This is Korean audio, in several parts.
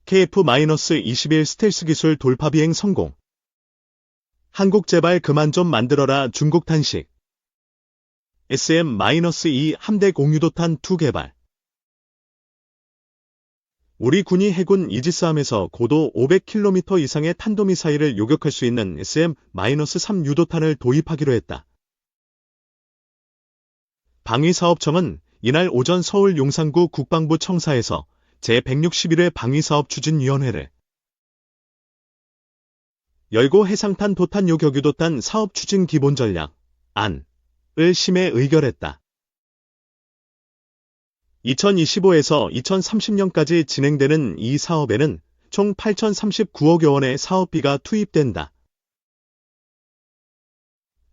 KF-21 스텔스 기술 돌파 비행 성공. 한국 제발 그만 좀 만들어라 중국 탄식. SM-2 함대 공유도탄 2 개발. 우리 군이 해군 이지스함에서 고도 500km 이상의 탄도미사일을 요격할 수 있는 SM-3 유도탄을 도입하기로 했다. 방위사업청은 이날 오전 서울 용산구 국방부 청사에서 제161회 방위사업추진위원회를 열고 해상탄 도탄 요격유도탄 사업추진기본전략 안을 심의 의결했다. 2025에서 2030년까지 진행되는 이 사업에는 총 8,039억여 원의 사업비가 투입된다.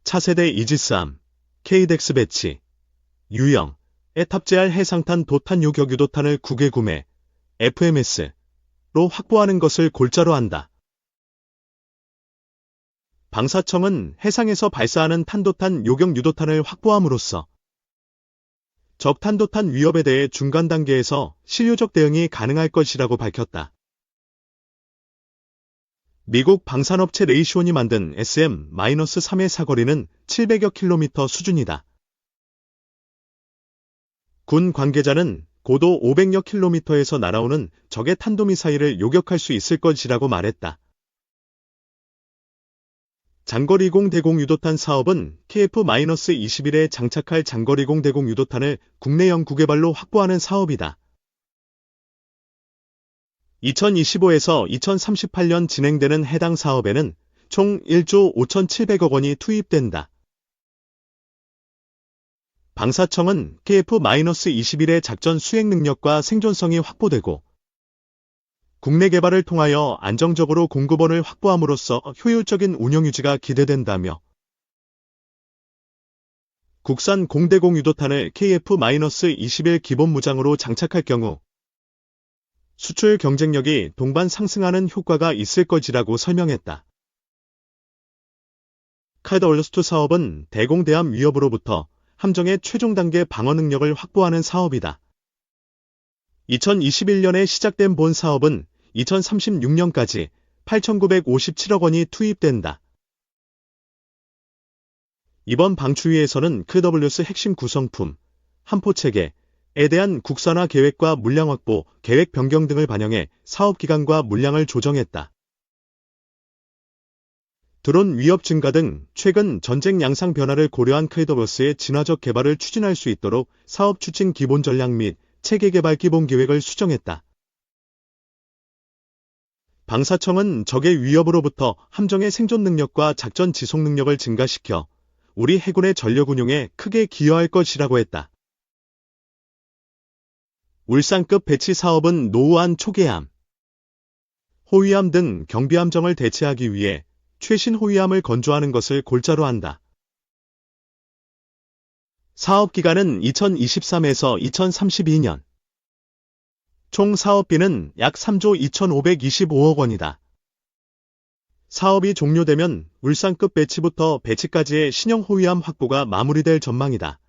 차세대 이지스함, KDEX 배치, 유형에 탑재할 해상탄 도탄 요격유도탄을 국외 구매, FMS로 확보하는 것을 골자로 한다. 방사청은 해상에서 발사하는 탄도탄 요격유도탄을 확보함으로써 적 탄도탄 위협에 대해 중간 단계에서 실효적 대응이 가능할 것이라고 밝혔다. 미국 방산업체 레이시온이 만든 SM-3의 사거리는 700여 킬로미터 수준이다. 군 관계자는 고도 500여 킬로미터에서 날아오는 적의 탄도미사일을 요격할 수 있을 것이라고 말했다. 장거리공 대공 유도탄 사업은 KF-21에 장착할 장거리공 대공 유도탄을 국내 연구개발로 확보하는 사업이다. 2025에서 2038년 진행되는 해당 사업에는 총 1조 5,700억 원이 투입된다. 방사청은 KF-21의 작전 수행 능력과 생존성이 확보되고 국내 개발을 통하여 안정적으로 공급원을 확보함으로써 효율적인 운영 유지가 기대된다며 국산 공대공 유도탄을 KF-21 기본 무장으로 장착할 경우 수출 경쟁력이 동반 상승하는 효과가 있을 것이라고 설명했다. KF-2 사업은 대공대함 위협으로부터 함정의 최종 단계 방어 능력을 확보하는 사업이다. 2021년에 시작된 본 사업은 2036년까지 8,957억 원이 투입된다. 이번 방추위에서는 KWS 핵심 구성품, 함포체계에 대한 국산화 계획과 물량 확보, 계획 변경 등을 반영해 사업 기간과 물량을 조정했다. 드론 위협 증가 등 최근 전쟁 양상 변화를 고려한 KWS의 진화적 개발을 추진할 수 있도록 사업 추진 기본 전략 및 체계 개발 기본 계획을 수정했다. 방사청은 적의 위협으로부터 함정의 생존 능력과 작전 지속 능력을 증가시켜 우리 해군의 전력 운용에 크게 기여할 것이라고 했다. 울산급 배치 사업은 노후한 초계함, 호위함 등 경비함정을 대체하기 위해 최신 호위함을 건조하는 것을 골자로 한다. 사업 기간은 2023에서 2032년. 총 사업비는 약 3조 2,525억 원이다. 사업이 종료되면 울산급 배치부터 배치까지의 신형 호위함 확보가 마무리될 전망이다.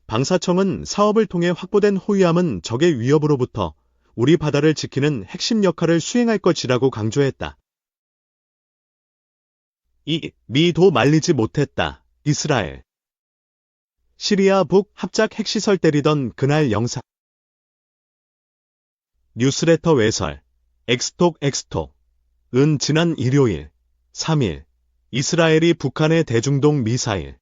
방사청은 사업을 통해 확보된 호위함은 적의 위협으로부터 우리 바다를 지키는 핵심 역할을 수행할 것이라고 강조했다. 미도 말리지 못했다. 이스라엘. 시리아 북 합작 핵시설 때리던 그날 영상. 뉴스레터 외설. 엑스톡. 은 지난 일요일 3일 이스라엘이 북한의 대중동 미사일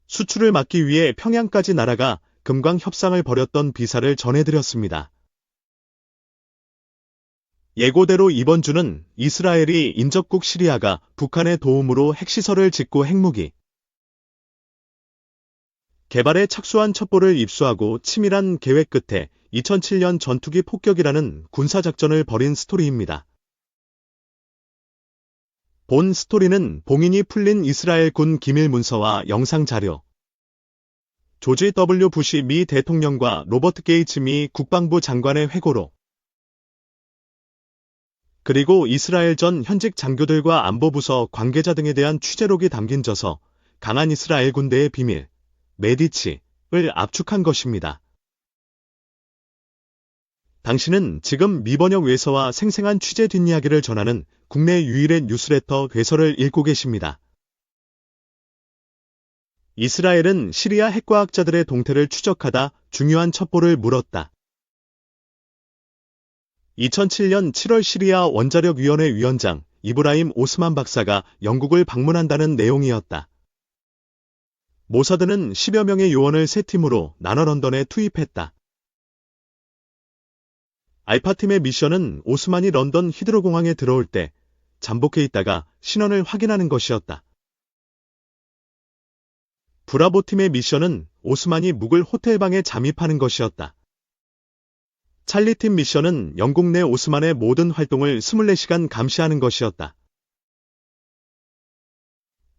수출을 막기 위해 평양까지 날아가 금광 협상을 벌였던 비사를 전해드렸습니다. 예고대로 이번 주는 이스라엘이 인접국 시리아가 북한의 도움으로 핵시설을 짓고 핵무기 개발에 착수한 첩보를 입수하고 치밀한 계획 끝에 2007년 전투기 폭격이라는 군사작전을 벌인 스토리입니다. 본 스토리는 봉인이 풀린 이스라엘 군 기밀 문서와 영상 자료, 조지 W. 부시 미 대통령과 로버트 게이츠 미 국방부 장관의 회고록, 그리고 이스라엘 전 현직 장교들과 안보부서 관계자 등에 대한 취재록이 담긴 저서 강한 이스라엘 군대의 비밀, 메디치를 압축한 것입니다. 당신은 지금 미번역 외서와 생생한 취재 뒷이야기를 전하는 국내 유일의 뉴스레터 회서를 읽고 계십니다. 이스라엘은 시리아 핵과학자들의 동태를 추적하다 중요한 첩보를 물었다. 2007년 7월 시리아 원자력위원회 위원장 이브라임 오스만 박사가 영국을 방문한다는 내용이었다. 모사드는 10여 명의 요원을 세 팀으로 나눠 런던에 투입했다. 알파팀의 미션은 오스만이 런던 히드로공항에 들어올 때 잠복해 있다가 신원을 확인하는 것이었다. 브라보팀의 미션은 오스만이 묵을 호텔방에 잠입하는 것이었다. 찰리팀 미션은 영국 내 오스만의 모든 활동을 24시간 감시하는 것이었다.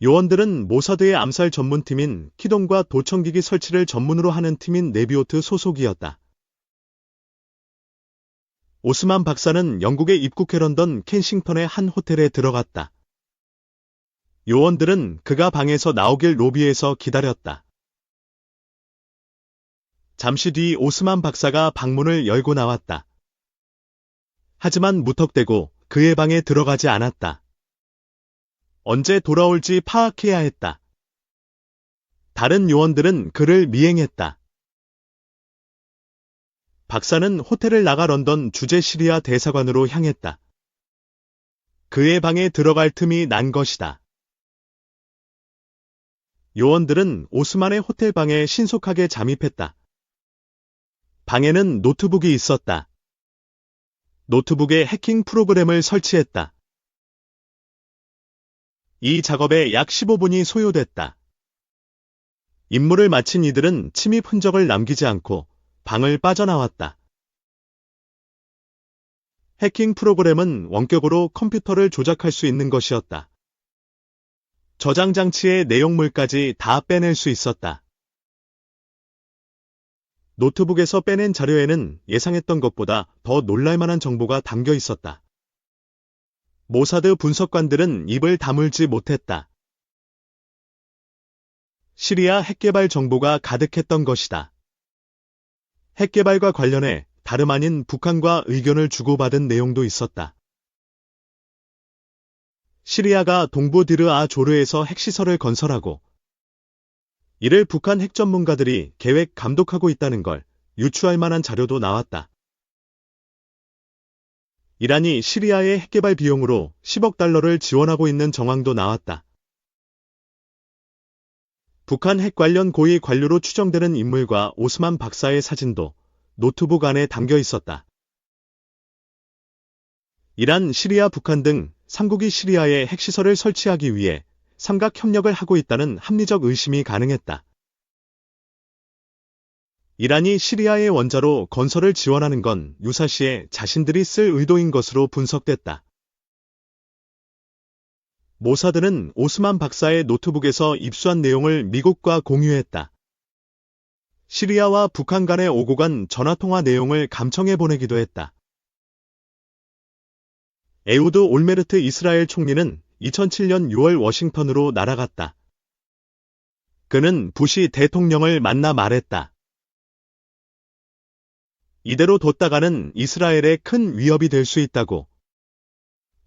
요원들은 모사드의 암살 전문팀인 키동과 도청기기 설치를 전문으로 하는 팀인 네비오트 소속이었다. 오스만 박사는 영국에 입국해 런던 켄싱턴의 한 호텔에 들어갔다. 요원들은 그가 방에서 나오길 로비에서 기다렸다. 잠시 뒤 오스만 박사가 방문을 열고 나왔다. 하지만 무턱대고 그의 방에 들어가지 않았다. 언제 돌아올지 파악해야 했다. 다른 요원들은 그를 미행했다. 박사는 호텔을 나가 런던 주재 시리아 대사관으로 향했다. 그의 방에 들어갈 틈이 난 것이다. 요원들은 오스만의 호텔방에 신속하게 잠입했다. 방에는 노트북이 있었다. 노트북에 해킹 프로그램을 설치했다. 이 작업에 약 15분이 소요됐다. 임무를 마친 이들은 침입 흔적을 남기지 않고 방을 빠져나왔다. 해킹 프로그램은 원격으로 컴퓨터를 조작할 수 있는 것이었다. 저장 장치의 내용물까지 다 빼낼 수 있었다. 노트북에서 빼낸 자료에는 예상했던 것보다 더 놀랄만한 정보가 담겨 있었다. 모사드 분석관들은 입을 다물지 못했다. 시리아 핵개발 정보가 가득했던 것이다. 핵개발과 관련해 다름 아닌 북한과 의견을 주고받은 내용도 있었다. 시리아가 동부 디르 조르에서 핵시설을 건설하고 이를 북한 핵 전문가들이 계획 감독하고 있다는 걸 유추할 만한 자료도 나왔다. 이란이 시리아의 핵개발 비용으로 10억 달러를 지원하고 있는 정황도 나왔다. 북한 핵 관련 고위 관료로 추정되는 인물과 오스만 박사의 사진도 노트북 안에 담겨 있었다. 이란, 시리아, 북한 등 3국이 시리아에 핵시설을 설치하기 위해 삼각 협력을 하고 있다는 합리적 의심이 가능했다. 이란이 시리아의 원자로 건설을 지원하는 건 유사시에 자신들이 쓸 의도인 것으로 분석됐다. 모사드는 오스만 박사의 노트북에서 입수한 내용을 미국과 공유했다. 시리아와 북한 간에 오고 간 전화통화 내용을 감청해 보내기도 했다. 에우드 올메르트 이스라엘 총리는 2007년 6월 워싱턴으로 날아갔다. 그는 부시 대통령을 만나 말했다. 이대로 뒀다가는 이스라엘에 큰 위협이 될 수 있다고.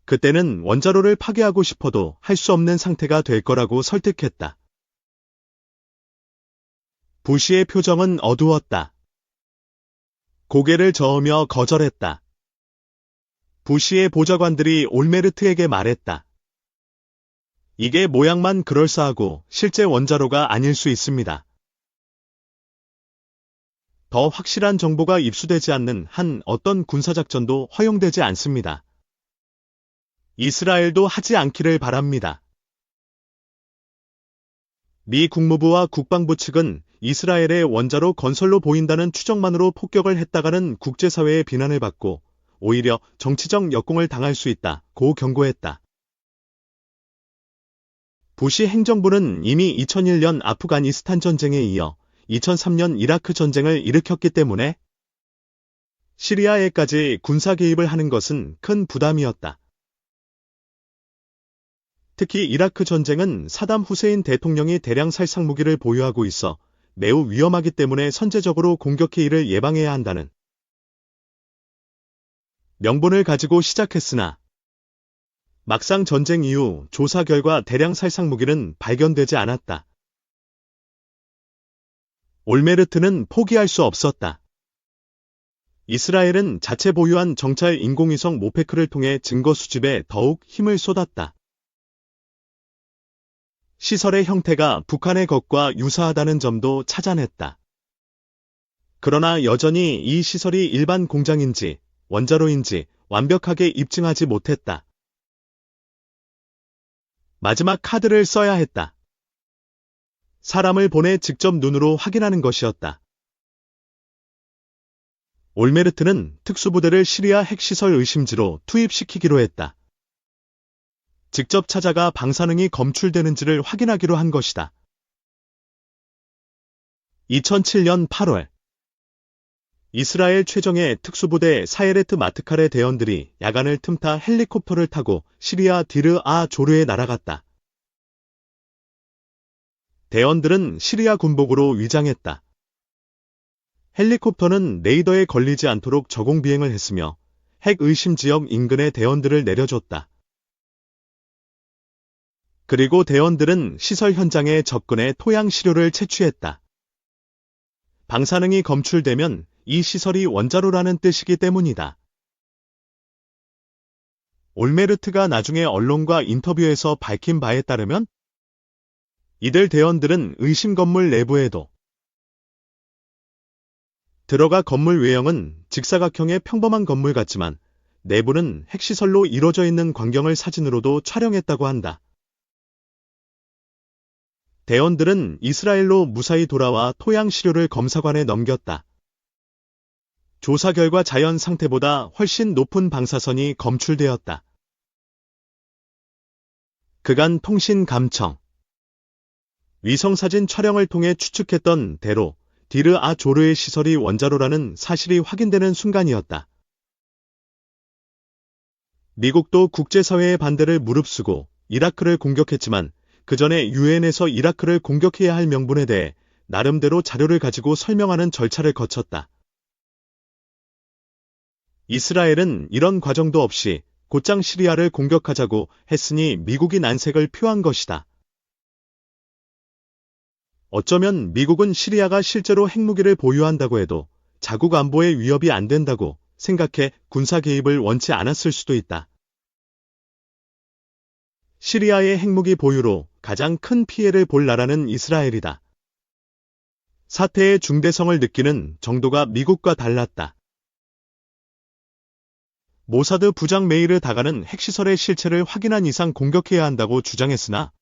그때는 원자로를 파괴하고 싶어도 할 수 없는 상태가 될 거라고 설득했다. 부시의 표정은 어두웠다. 고개를 저으며 거절했다. 부시의 보좌관들이 올메르트에게 말했다. 이게 모양만 그럴싸하고 실제 원자로가 아닐 수 있습니다. 더 확실한 정보가 입수되지 않는 한 어떤 군사작전도 허용되지 않습니다. 이스라엘도 하지 않기를 바랍니다. 미 국무부와 국방부 측은 이스라엘의 원자로 건설로 보인다는 추정만으로 폭격을 했다가는 국제사회의 비난을 받고 오히려 정치적 역공을 당할 수 있다고 경고했다. 부시 행정부는 이미 2001년 아프가니스탄 전쟁에 이어 2003년 이라크 전쟁을 일으켰기 때문에 시리아에까지 군사 개입을 하는 것은 큰 부담이었다. 특히 이라크 전쟁은 사담 후세인 대통령이 대량 살상 무기를 보유하고 있어 매우 위험하기 때문에 선제적으로 공격해 이를 예방해야 한다는 명분을 가지고 시작했으나 막상 전쟁 이후 조사 결과 대량 살상 무기는 발견되지 않았다. 올메르트는 포기할 수 없었다. 이스라엘은 자체 보유한 정찰 인공위성 모페크를 통해 증거 수집에 더욱 힘을 쏟았다. 시설의 형태가 북한의 것과 유사하다는 점도 찾아냈다. 그러나 여전히 이 시설이 일반 공장인지 원자로인지 완벽하게 입증하지 못했다. 마지막 카드를 써야 했다. 사람을 보내 직접 눈으로 확인하는 것이었다. 올메르트는 특수부대를 시리아 핵시설 의심지로 투입시키기로 했다. 직접 찾아가 방사능이 검출되는지를 확인하기로 한 것이다. 2007년 8월 이스라엘 최정예 특수부대 사예레트 마트칼의 대원들이 야간을 틈타 헬리콥터를 타고 시리아 디르 아 조르에 날아갔다. 대원들은 시리아 군복으로 위장했다. 헬리콥터는 레이더에 걸리지 않도록 저공 비행을 했으며 핵 의심 지역 인근에 대원들을 내려줬다. 그리고 대원들은 시설 현장에 접근해 토양 시료를 채취했다. 방사능이 검출되면 이 시설이 원자로라는 뜻이기 때문이다. 올메르트가 나중에 언론과 인터뷰에서 밝힌 바에 따르면 이들 대원들은 의심 건물 내부에도 들어가 건물 외형은 직사각형의 평범한 건물 같지만 내부는 핵시설로 이루어져 있는 광경을 사진으로도 촬영했다고 한다. 대원들은 이스라엘로 무사히 돌아와 토양 시료를 검사관에 넘겼다. 조사 결과 자연 상태보다 훨씬 높은 방사선이 검출되었다. 그간 통신 감청 위성사진 촬영을 통해 추측했던 대로 디르 아 조르의 시설이 원자로라는 사실이 확인되는 순간이었다. 미국도 국제사회의 반대를 무릅쓰고 이라크를 공격했지만 그 전에 유엔에서 이라크를 공격해야 할 명분에 대해 나름대로 자료를 가지고 설명하는 절차를 거쳤다. 이스라엘은 이런 과정도 없이 곧장 시리아를 공격하자고 했으니 미국이 난색을 표한 것이다. 어쩌면 미국은 시리아가 실제로 핵무기를 보유한다고 해도 자국 안보에 위협이 안 된다고 생각해 군사 개입을 원치 않았을 수도 있다. 시리아의 핵무기 보유로 가장 큰 피해를 볼 나라는 이스라엘이다. 사태의 중대성을 느끼는 정도가 미국과 달랐다. 모사드 부장 메이르 다가는 핵시설의 실체를 확인한 이상 공격해야 한다고 주장했으나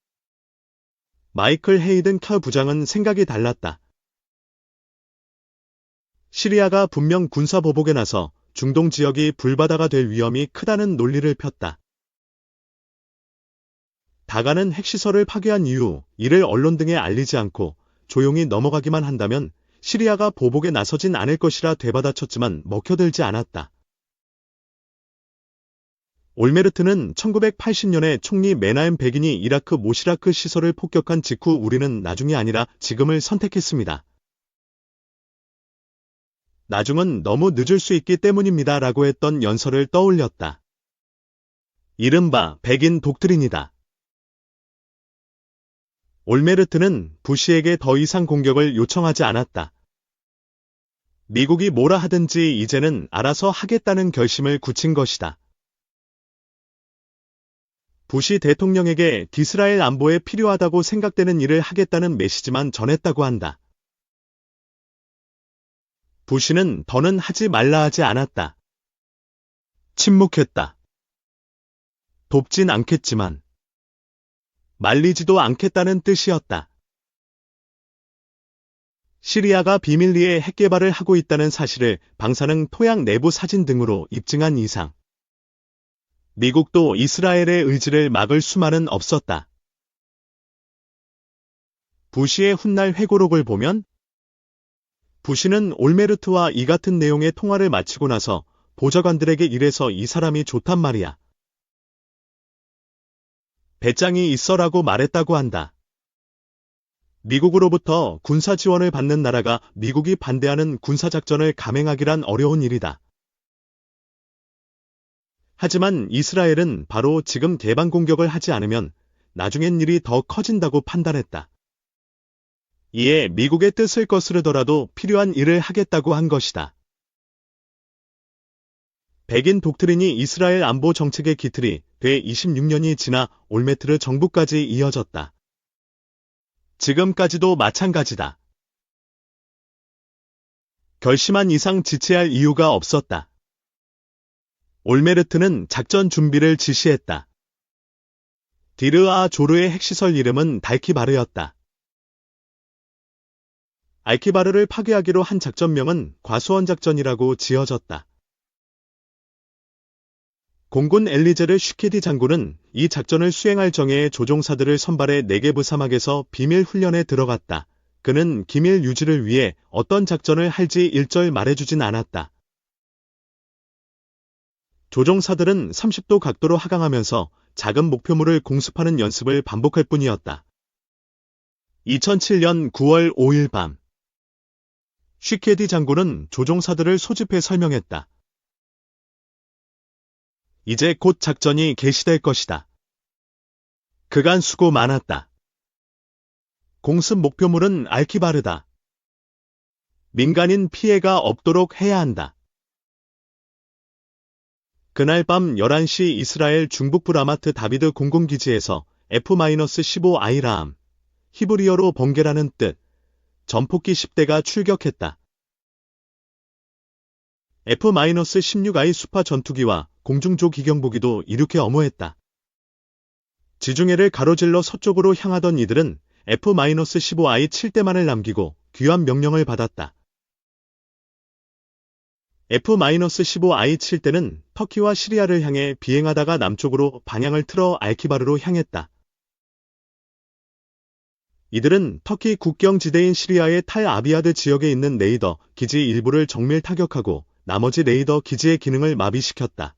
마이클 헤이든 켜 부장은 생각이 달랐다. 시리아가 분명 군사보복에 나서 중동 지역이 불바다가 될 위험이 크다는 논리를 폈다. 다가는 핵시설을 파괴한 이후 이를 언론 등에 알리지 않고 조용히 넘어가기만 한다면 시리아가 보복에 나서진 않을 것이라 되받아쳤지만 먹혀들지 않았다. 올메르트는 1980년에 총리 메나엠 베긴이 이라크 모시라크 시설을 폭격한 직후 우리는 나중이 아니라 지금을 선택했습니다. 나중은 너무 늦을 수 있기 때문입니다. 라고 했던 연설을 떠올렸다. 이른바 베긴 독트린이다. 올메르트는 부시에게 더 이상 공격을 요청하지 않았다. 미국이 뭐라 하든지 이제는 알아서 하겠다는 결심을 굳힌 것이다. 부시 대통령에게 이스라엘 안보에 필요하다고 생각되는 일을 하겠다는 메시지만 전했다고 한다. 부시는 더는 하지 말라 하지 않았다. 침묵했다. 돕진 않겠지만 말리지도 않겠다는 뜻이었다. 시리아가 비밀리에 핵개발을 하고 있다는 사실을 방사능 토양 내부 사진 등으로 입증한 이상 미국도 이스라엘의 의지를 막을 수만은 없었다. 부시의 훗날 회고록을 보면 부시는 올메르트와 이 같은 내용의 통화를 마치고 나서 보좌관들에게 이래서 이 사람이 좋단 말이야. 배짱이 있어라고 말했다고 한다. 미국으로부터 군사 지원을 받는 나라가 미국이 반대하는 군사작전을 감행하기란 어려운 일이다. 하지만 이스라엘은 바로 지금 대반 공격을 하지 않으면 나중엔 일이 더 커진다고 판단했다. 이에 미국의 뜻을 거스르더라도 필요한 일을 하겠다고 한 것이다. 백인 독트린이 이스라엘 안보 정책의 기틀이 돼 26년이 지나 올메르트 정부까지 이어졌다. 지금까지도 마찬가지다. 결심한 이상 지체할 이유가 없었다. 올메르트는 작전 준비를 지시했다. 디르아 조르의 핵시설 이름은 달키바르였다. 알키바르를 파괴하기로 한 작전명은 과수원 작전이라고 지어졌다. 공군 엘리제르 슈케디 장군은 이 작전을 수행할 정예의 조종사들을 선발해 네게브 사막에서 비밀 훈련에 들어갔다. 그는 기밀 유지를 위해 어떤 작전을 할지 일절 말해주진 않았다. 조종사들은 30도 각도로 하강하면서 작은 목표물을 공습하는 연습을 반복할 뿐이었다. 2007년 9월 5일 밤, 슈케디 장군은 조종사들을 소집해 설명했다. 이제 곧 작전이 개시될 것이다. 그간 수고 많았다. 공습 목표물은 알키바르다. 민간인 피해가 없도록 해야 한다. 그날 밤 11시 이스라엘 중북부 라마트 다비드 공군기지에서 F-15 아이라함, 히브리어로 번개라는 뜻, 전폭기 10대가 출격했다. F-16I 수파 전투기와 공중조 기경보기도 이륙해 엄호했다. 지중해를 가로질러 서쪽으로 향하던 이들은 F-15I 7대만을 남기고 귀환 명령을 받았다. F-15I 7대는 터키와 시리아를 향해 비행하다가 남쪽으로 방향을 틀어 알키바르로 향했다. 이들은 터키 국경 지대인 시리아의 탈 아비아드 지역에 있는 레이더 기지 일부를 정밀 타격하고 나머지 레이더 기지의 기능을 마비시켰다.